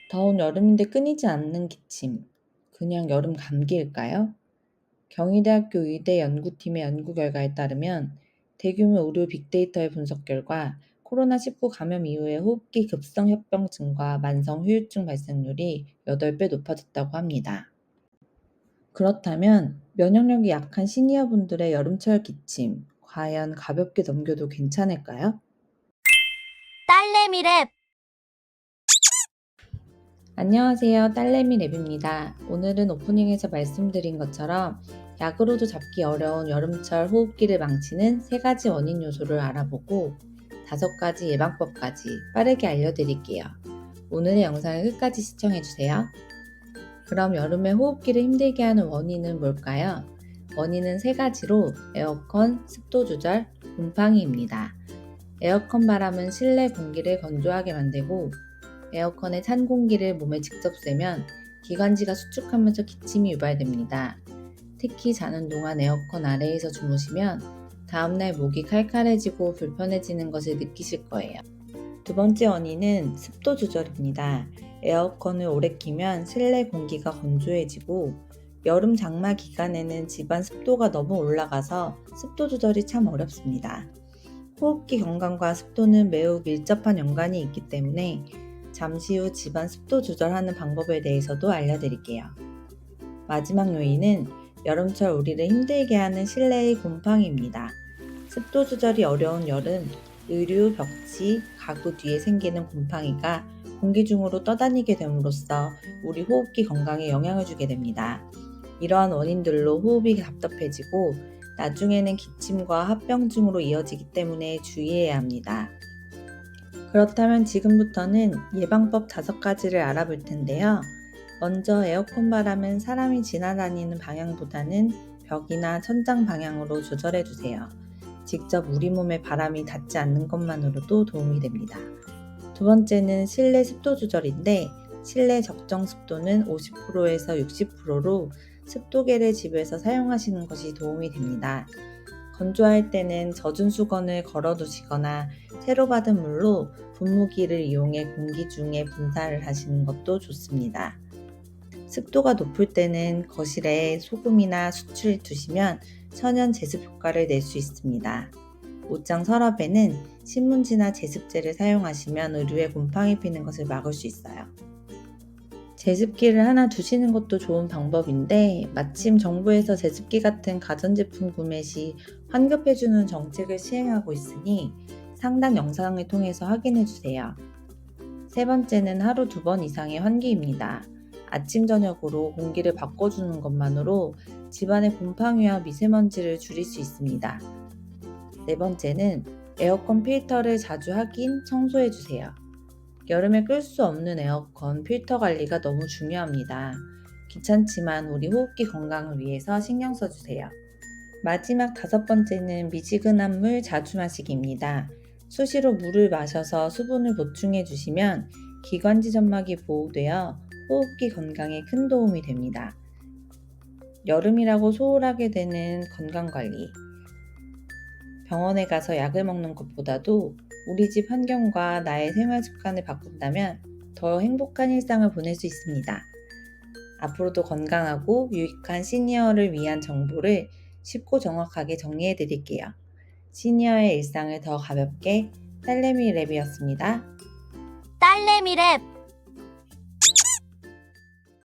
더운 여름인데 끊이지 않는 기침. 그냥 여름 감기일까요? 경희대학교 의대 연구팀의 연구 결과에 따르면 대규모 의료 빅데이터의 분석 결과 코로나19 감염 이후에 호흡기 급성 협병증과 만성 후유증 발생률이 8배 높아졌다고 합니다. 그렇다면 면역력이 약한 시니어분들의 여름철 기침, 과연 가볍게 넘겨도 괜찮을까요? 딸내미 랩. 안녕하세요. 딸내미 랩입니다. 오늘은 오프닝에서 말씀드린 것처럼 약으로도 잡기 어려운 여름철 호흡기를 망치는 3가지 원인 요소를 알아보고 5가지 예방법까지 빠르게 알려드릴게요. 오늘의 영상을 끝까지 시청해주세요. 그럼 여름에 호흡기를 힘들게 하는 원인은 뭘까요? 원인은 3가지로 에어컨, 습도 조절, 곰팡이입니다. 에어컨 바람은 실내 공기를 건조하게 만들고 에어컨의 찬 공기를 몸에 직접 쐬면 기관지가 수축하면서 기침이 유발됩니다. 특히 자는 동안 에어컨 아래에서 주무시면 다음날 목이 칼칼해지고 불편해지는 것을 느끼실 거예요. 2번째 원인은 습도 조절입니다. 에어컨을 오래 키면 실내 공기가 건조해지고 여름 장마 기간에는 집안 습도가 너무 올라가서 습도 조절이 참 어렵습니다. 호흡기 건강과 습도는 매우 밀접한 연관이 있기 때문에 잠시 후 집안 습도 조절하는 방법에 대해서도 알려드릴게요. 마지막 요인은 여름철 우리를 힘들게 하는 실내의 곰팡이입니다. 습도 조절이 어려운 여름, 의류, 벽지, 가구 뒤에 생기는 곰팡이가 공기 중으로 떠다니게 됨으로써 우리 호흡기 건강에 영향을 주게 됩니다. 이러한 원인들로 호흡이 답답해지고 나중에는 기침과 합병증으로 이어지기 때문에 주의해야 합니다. 그렇다면 지금부터는 예방법 5가지를 알아볼 텐데요. 먼저 에어컨 바람은 사람이 지나다니는 방향보다는 벽이나 천장 방향으로 조절해주세요. 직접 우리 몸에 바람이 닿지 않는 것만으로도 도움이 됩니다. 2번째는 실내 습도 조절인데 실내 적정 습도는 50%에서 60%로 습도계를 집에서 사용하시는 것이 도움이 됩니다. 건조할 때는 젖은 수건을 걸어두시거나 새로 받은 물로 분무기를 이용해 공기 중에 분사를 하시는 것도 좋습니다. 습도가 높을 때는 거실에 소금이나 수치를 두시면 천연 제습 효과를 낼 수 있습니다. 옷장 서랍에는 신문지나 제습제를 사용하시면 의류에 곰팡이 피는 것을 막을 수 있어요. 제습기를 하나 두시는 것도 좋은 방법인데 마침 정부에서 제습기 같은 가전제품 구매 시 환급해주는 정책을 시행하고 있으니 상단 영상을 통해서 확인해주세요. 3번째는 하루 2번 이상의 환기입니다. 아침 저녁으로 공기를 바꿔주는 것만으로 집안의 곰팡이와 미세먼지를 줄일 수 있습니다. 4번째는 에어컨 필터를 자주 확인, 청소해주세요. 여름에 끌 수 없는 에어컨 필터 관리가 너무 중요합니다. 귀찮지만 우리 호흡기 건강을 위해서 신경 써주세요. 마지막 5번째는 미지근한 물 자주 마시기입니다. 수시로 물을 마셔서 수분을 보충해 주시면 기관지 점막이 보호되어 호흡기 건강에 큰 도움이 됩니다. 여름이라고 소홀하게 되는 건강관리. 병원에 가서 약을 먹는 것보다도 우리 집 환경과 나의 생활 습관을 바꾼다면 더 행복한 일상을 보낼 수 있습니다. 앞으로도 건강하고 유익한 시니어를 위한 정보를 쉽고 정확하게 정리해 드릴게요. 시니어의 일상을 더 가볍게 딸내미 랩이었습니다. 딸내미 랩.